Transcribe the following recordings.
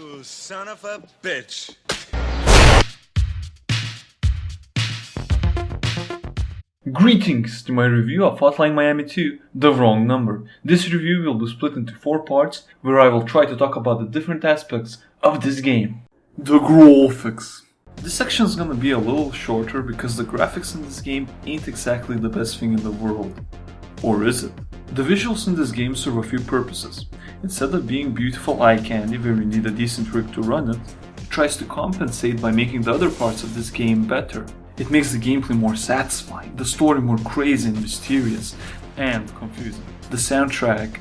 You son of a bitch. Greetings to my review of Hotline Miami 2, The Wrong Number. This review will be split into 4 parts where I will try to talk about the different aspects of this game. The graphics. This section is gonna be a little shorter because the graphics in this game ain't exactly the best thing in the world. Or is it? The visuals in this game serve a few purposes. Instead of being beautiful eye candy where you need a decent rig to run it, it tries to compensate by making the other parts of this game better. It makes the gameplay more satisfying, the story more crazy and mysterious, and confusing. The soundtrack,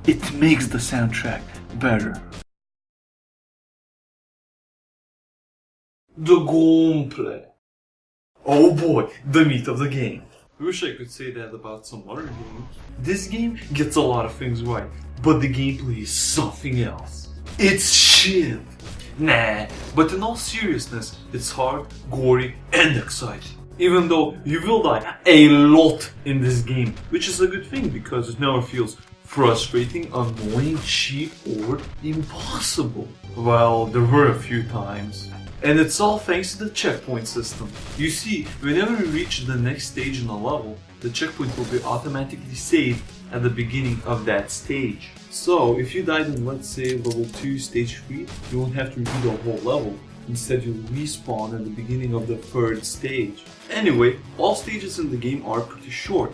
it makes the soundtrack better. The gameplay. Oh boy, the meat of the game. I wish I could say that about some other games. This game gets a lot of things right, but the gameplay is something else. It's shit. Nah, but in all seriousness, it's hard, gory, and exciting. Even though you will die a lot in this game, which is a good thing because it never feels frustrating, annoying, cheap, or impossible. Well, there were a few times. And it's all thanks to the checkpoint system. You see, whenever you reach the next stage in a level, the checkpoint will be automatically saved at the beginning of that stage. So, if you died in, let's say, level 2, stage 3, you won't have to redo the whole level. Instead, you'll respawn at the beginning of the 3rd stage. Anyway, all stages in the game are pretty short.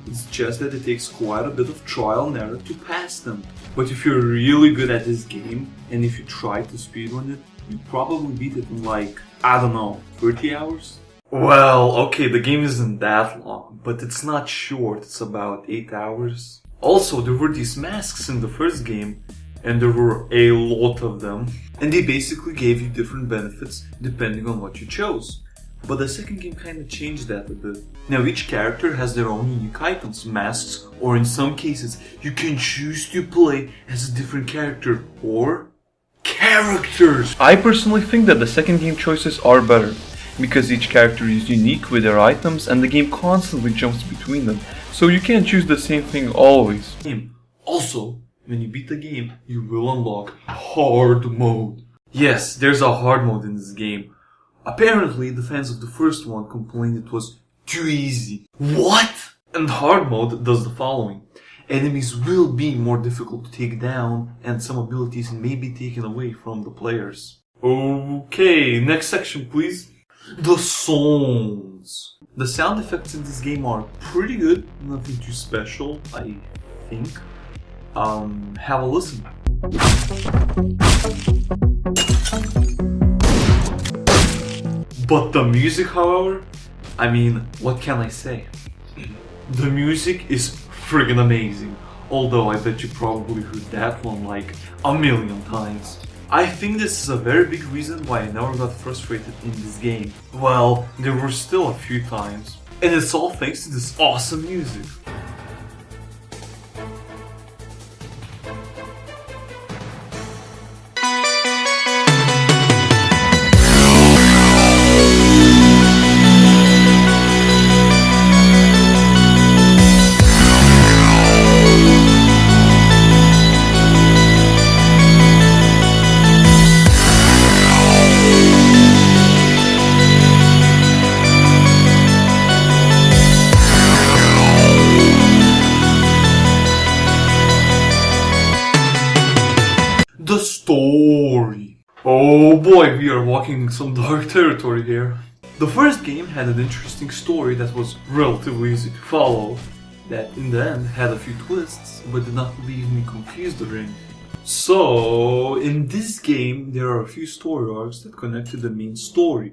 It's just that it takes quite a bit of trial and error to pass them. But if you're really good at this game, and if you try to speedrun it, you probably beat it in like, I don't know, 30 hours? Well, okay, the game isn't that long, but it's not short, it's about 8 hours. Also, there were these masks in the first game, and there were a lot of them, and they basically gave you different benefits depending on what you chose. But the second game kinda changed that a bit. Now each character has their own unique items, masks, or in some cases, you can choose to play as a different character, or characters! I personally think that the second game choices are better, because each character is unique with their items and the game constantly jumps between them, so you can't choose the same thing always. Also, when you beat the game, you will unlock hard mode. Yes, there's a hard mode in this game. Apparently, the fans of the first one complained it was too easy. What? And hard mode does the following. Enemies will be more difficult to take down, and some abilities may be taken away from the players. Okay, next section please. The songs. The sound effects in this game are pretty good, nothing too special, I think. Have a listen. But the music, however, I mean, what can I say? The music is friggin' amazing, although I bet you probably heard that one like a million times. I think this is a very big reason why I never got frustrated in this game. Well, there were still a few times. And it's all thanks to this awesome music. The story. Oh boy, we are walking in some dark territory here. The first game had an interesting story that was relatively easy to follow, that in the end had a few twists, but did not leave me confused or anything. So, in this game, there are a few story arcs that connect to the main story.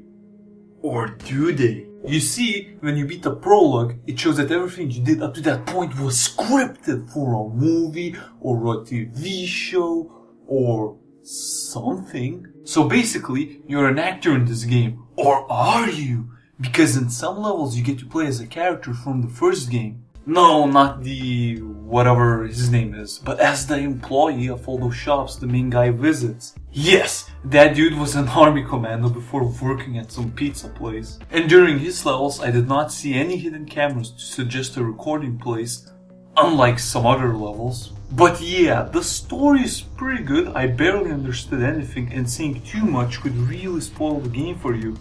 Or do they? You see, when you beat the prologue, it shows that everything you did up to that point was scripted for a movie or a TV show or something. So basically, you're an actor in this game. Or are you? Because in some levels you get to play as a character from the first game. No, not the whatever his name is, but as the employee of all those shops the main guy visits. Yes, that dude was an army commando before working at some pizza place. And during his levels I did not see any hidden cameras to suggest a recording place, unlike some other levels. But yeah, the story is pretty good. I barely understood anything, and saying too much could really spoil the game for you.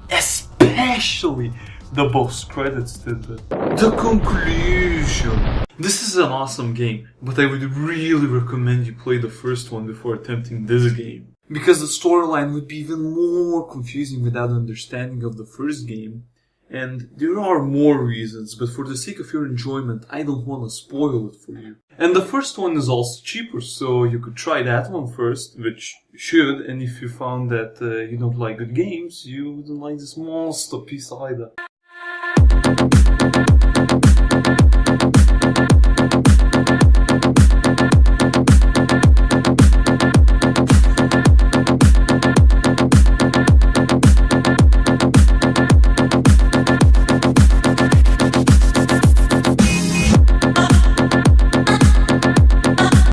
Especially the post credits did that. The conclusion. This is an awesome game, but I would really recommend you play the first one before attempting this game. Because the storyline would be even more confusing without understanding of the first game. And there are more reasons, but for the sake of your enjoyment, I don't want to spoil it for you. And the first one is also cheaper, so you could try that one first, which you should, and if you found that you don't like good games, you wouldn't like this masterpiece either.